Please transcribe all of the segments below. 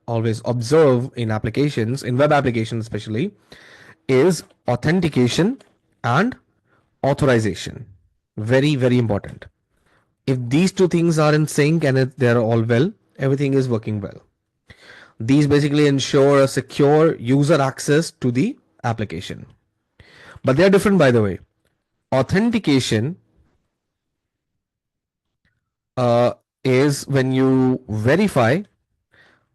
always observe in applications, in web applications especially, is authentication and authorization. Very, very important. If these two things are in sync and they're all well, everything is working well. These basically ensure a secure user access to the application. But they are different, by the way. Authentication uh, is when you verify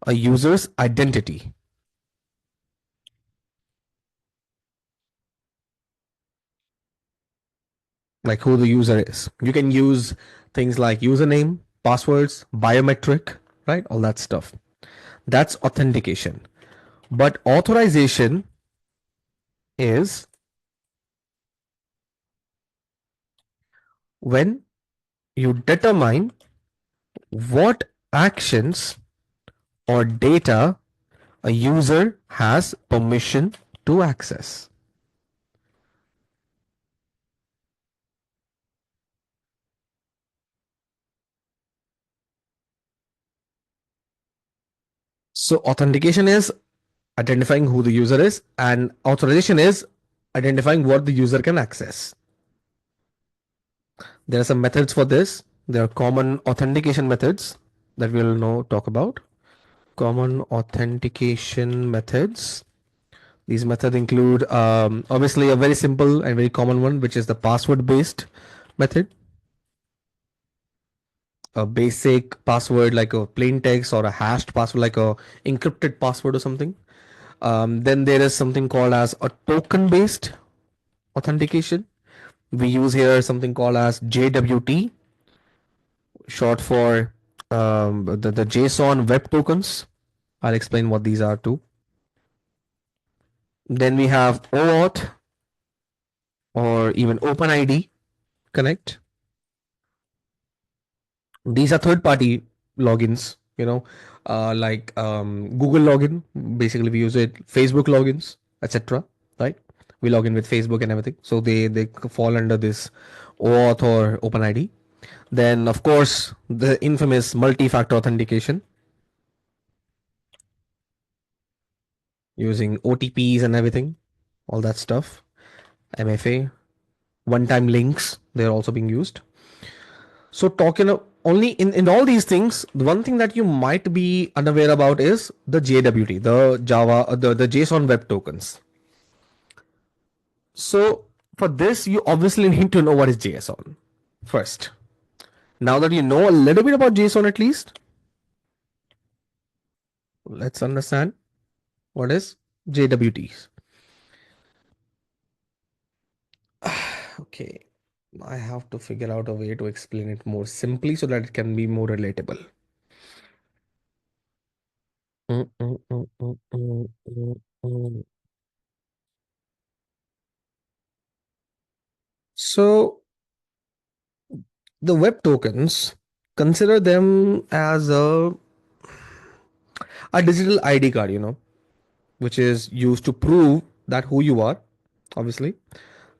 a user's identity, like who the user is. You can use things like username, passwords, biometric, right? All that stuff. That's authentication. But authorization is when you determine what actions or data a user has permission to access. So authentication is identifying who the user is, and authorization is identifying what the user can access. There are some methods for this. There are common authentication methods that we'll now talk about. Common authentication methods. These methods include obviously a very simple and very common one, which is the password based method. A basic password like a plain text or a hashed password like a encrypted password or something. Then there is something called as a token based authentication. We use here something called as JWT, short for the JSON web tokens. I'll explain what these are too. Then we have OAuth or even OpenID Connect. These are third-party logins, like Google login. Basically, we use it. Facebook logins, etc. Right? We log in with Facebook and everything, so they fall under this OAuth or OpenID. Then, of course, the infamous multi-factor authentication using OTPs and everything, all that stuff. MFA, one-time links, they're also being used. So talking of only in all these things, the one thing that you might be unaware about is the JWT, the Java, the JSON web tokens. So for this, you obviously need to know what is JSON first. Now that you know a little bit about JSON at least, let's understand what is JWTs. Okay, I have to figure out a way to explain it more simply so that it can be more relatable. Mm, mm, mm, mm, mm, mm, mm. So the web tokens, consider them as a digital ID card, which is used to prove that who you are, obviously,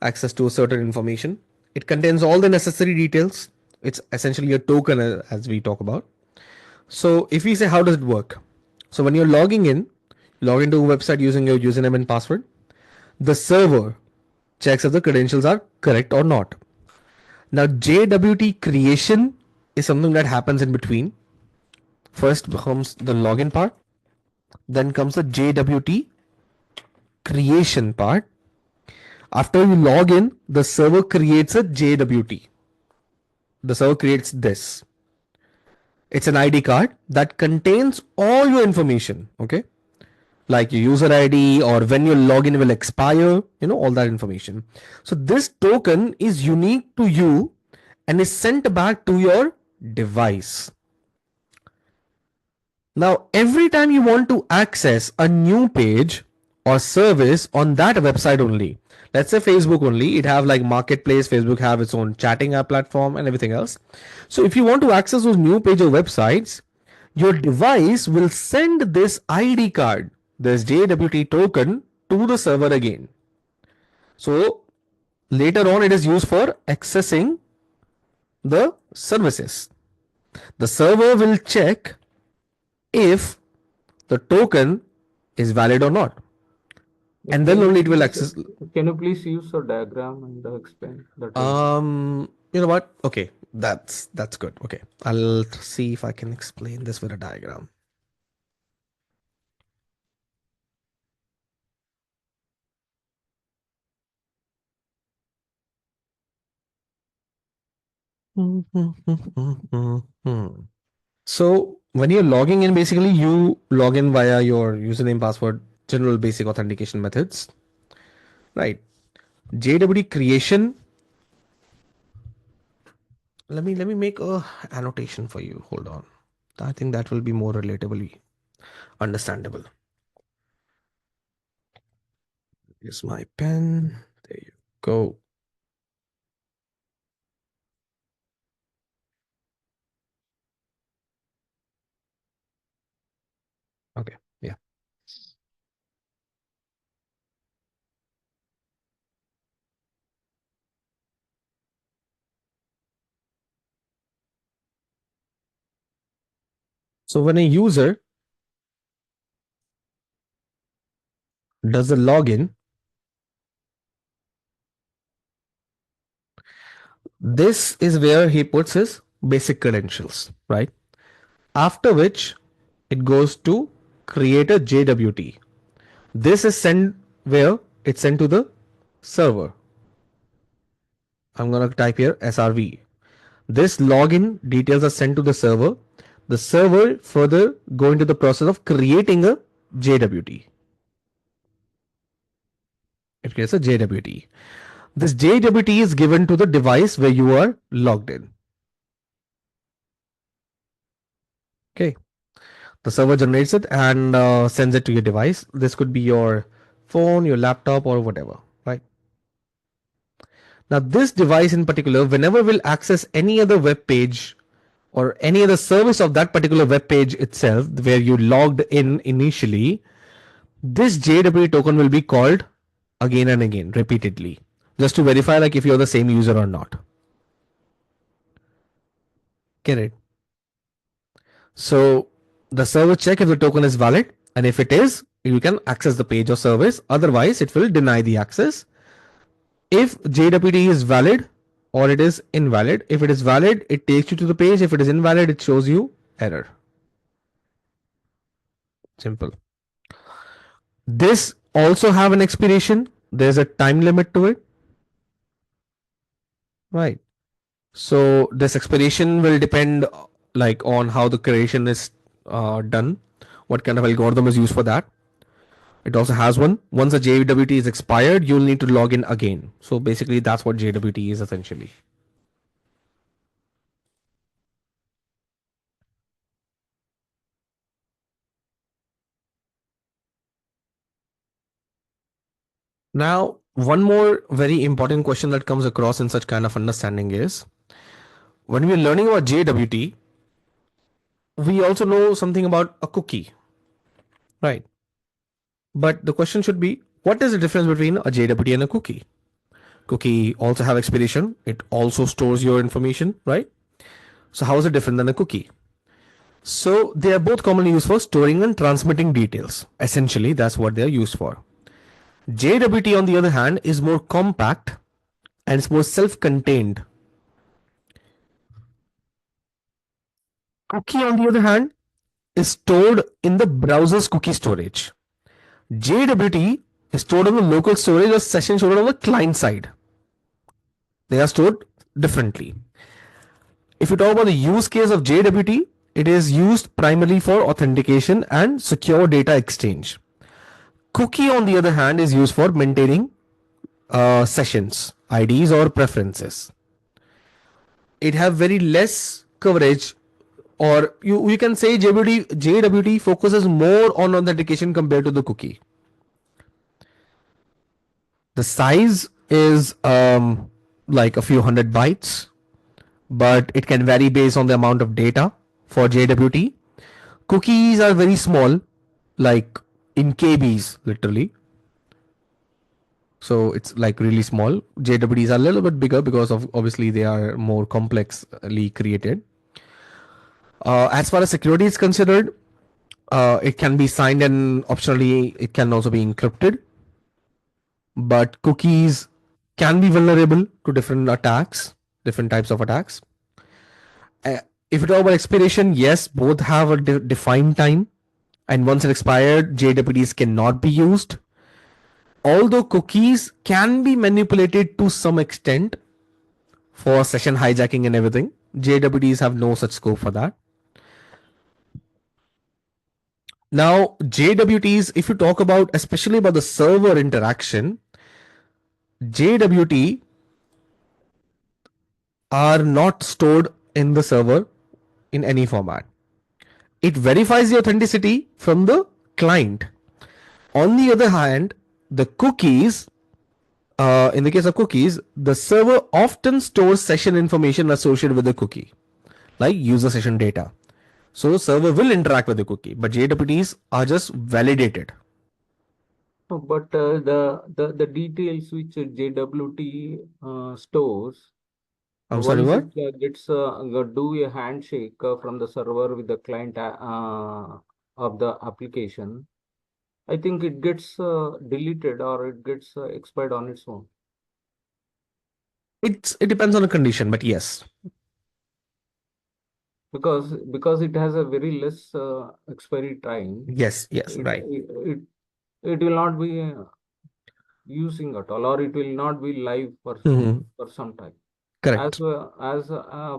access to a certain information. It contains all the necessary details. It's essentially a token, as we talk about. So if we say, how does it work? So when you're logging in, log into a website using your username and password, the server checks if the credentials are correct or not. Now, JWT creation is something that happens in between. First comes the login part, then comes the JWT creation part. After you log in, the server creates a JWT. The server creates this. It's an ID card that contains all your information, okay? Like your user ID or when your login will expire, all that information. So this token is unique to you and is sent back to your device. Now, every time you want to access a new page or service on that website only, let's say Facebook only, it have like marketplace, Facebook have its own chatting app platform and everything else. So if you want to access those new page or websites, your device will send this ID card, this JWT token, to the server again. So later on, it is used for accessing the services. The server will check if the token is valid or not, Yeah, and then only it will access. can you please use a diagram and explain? That will help. You know what? Okay, that's good. Okay, I'll see if I can explain this with a diagram. So when you're logging in, basically you log in via your username, password, general basic authentication methods, right? JWT creation. Let me make a annotation for you. Hold on. I think that will be more relatably understandable. Here's my pen. There you go. Okay. Yeah. So when a user does the login, this is where he puts his basic credentials, right? After which it goes to create a JWT. This is sent where it's sent to the server. I'm gonna type here SRV. This login details are sent to the server. The server further go into the process of creating a JWT. It creates a JWT. This JWT is given to the device where you are logged in. Okay. The server generates it and sends it to your device. This could be your phone, your laptop, or whatever, right? Now, this device in particular, whenever will access any other web page or any other service of that particular web page itself where you logged in initially, this JWT token will be called again and again, repeatedly, just to verify like if you're the same user or not. Get it? So the server check if the token is valid, and if it is, you can access the page or service. Otherwise, it will deny the access. If JWT is valid or it is invalid, if it is valid, it takes you to the page. If it is invalid, it shows you error. Simple. This also have an expiration. There's a time limit to it, right? So this expiration will depend like on how the creation is done, what kind of algorithm is used for that. It also has one. Once a JWT is expired, you'll need to log in again. So basically, that's what JWT is essentially. Now, one more very important question that comes across in such kind of understanding is when we're learning about JWT, we also know something about a cookie, right? But the question should be what is the difference between a JWT and a cookie? Cookie also have expiration, it also stores your information, right? So, how is it different than a cookie? So, they are both commonly used for storing and transmitting details. Essentially, that's what they are used for. JWT, on the other hand, is more compact and it's more self contained. Cookie, on the other hand, is stored in the browser's cookie storage. JWT is stored on the local storage or session stored on the client side. They are stored differently. If you talk about the use case of JWT, it is used primarily for authentication and secure data exchange. Cookie, on the other hand, is used for maintaining sessions, IDs, or preferences. It have very less coverage, or you can say JWT focuses more on authentication compared to the cookie. The size is like a few hundred bytes, but it can vary based on the amount of data for JWT. Cookies are very small, like in KBs, literally. So it's like really small. JWTs are a little bit bigger because of obviously they are more complexly created. As far as security is considered, It can be signed and optionally it can also be encrypted, but cookies can be vulnerable to different attacks, different types of attacks. Uh, if you talk about expiration, yes, both have a defined time, and once it expired, JWTs cannot be used. Although cookies can be manipulated to some extent for session hijacking and everything, JWTs have no such scope for that. Now, JWTs, if you talk about especially about the server interaction, JWT are not stored in the server in any format. It verifies the authenticity from the client. On the other hand, the cookies, in the case of cookies, the server often stores session information associated with the cookie, like user session data. So the server will interact with the cookie, but JWTs are just validated. No, but the details which JWT stores, I'm sorry, once what? it gets do a handshake from the server with the client of the application, I think it gets deleted or it gets expired on its own. It depends on the condition, but yes, Because it has a very less expiry time. yes, yes, it right. it, it, it will not be using at all, or it will not be live Mhm. for some time. Correct. As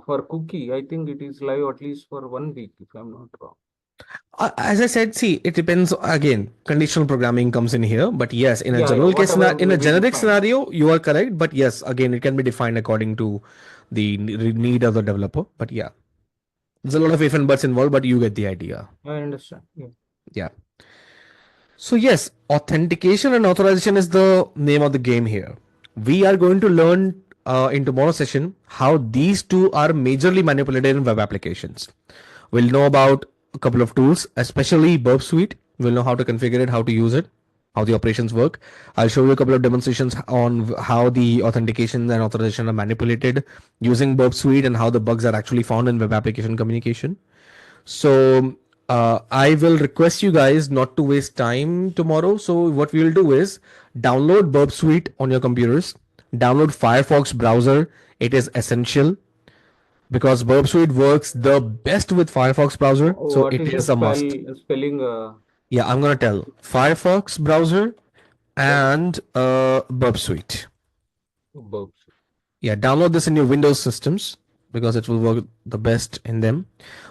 for cookie, I think it is live at least for 1 week, if I'm not wrong. As I said, see, it depends again. Conditional programming comes in here, but yes, in a Yeah, yeah, general case, whatever in may a be generic defined. scenario, you are correct. But yes, again, it can be defined according to the need of the developer. But yeah, there's a lot of if and buts involved, but you get the idea. I understand. Yeah. Yeah. So yes, authentication and authorization is the name of the game here. We are going to learn in tomorrow's session how these two are majorly manipulated in web applications. We'll know about a couple of tools, especially Burp Suite. We'll know how to configure it, how to use it, how the operations work. I'll show you a couple of demonstrations on how the authentication and authorization are manipulated using Burp Suite and how the bugs are actually found in web application communication. So I will request you guys not to waste time tomorrow. So what we will do is download Burp Suite on your computers. Download Firefox browser. It is essential because Burp Suite works the best with Firefox browser. So What it is the is a must. spelling? Yeah, I'm gonna tell Firefox browser Yep. and Burp Suite. Verbs. Yeah, download this in your Windows systems because it will work the best in them.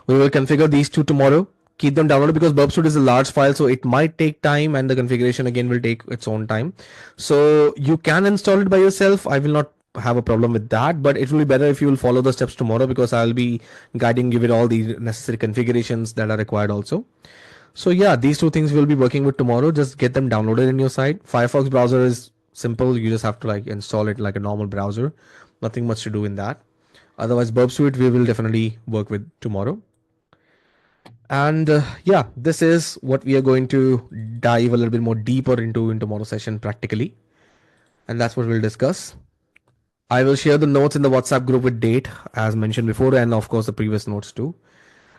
We will configure these two tomorrow. Keep them downloaded because Burpsuite is a large file, so it might take time, and the configuration again will take its own time. So you can install it by yourself. I will not have a problem with that, but it will be better if you will follow the steps tomorrow because I'll be guiding you with all the necessary configurations that are required also. So yeah, these two things we'll be working with tomorrow. Just get them downloaded in your site. Firefox browser is simple. You just have to like install it like a normal browser. Nothing much to do in that. Otherwise, Burp Suite we will definitely work with tomorrow. And yeah, this is what we are going to dive a little bit more deeper into in tomorrow's session practically, and that's what we'll discuss. I will share the notes in the WhatsApp group with date as mentioned before, and of course the previous notes too.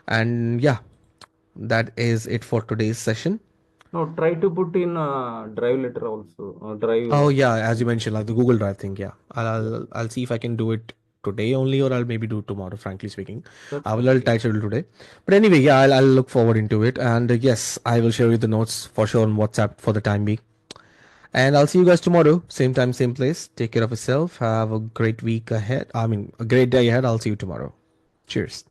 And yeah, that is it for today's session. No, try to put in drive letter also. Drive. Oh yeah, as you mentioned, like the Google Drive thing. Yeah, I'll see if I can do it today only, or I'll maybe do it tomorrow. Frankly speaking, That's I will fine. I'll Yeah. tight schedule today. But anyway, yeah, I'll look forward into it, and yes, I will share you the notes for sure on WhatsApp for the time being. And I'll see you guys tomorrow, same time, same place. Take care of yourself. Have a great week ahead. I mean, a great day ahead. I'll see you tomorrow. Cheers.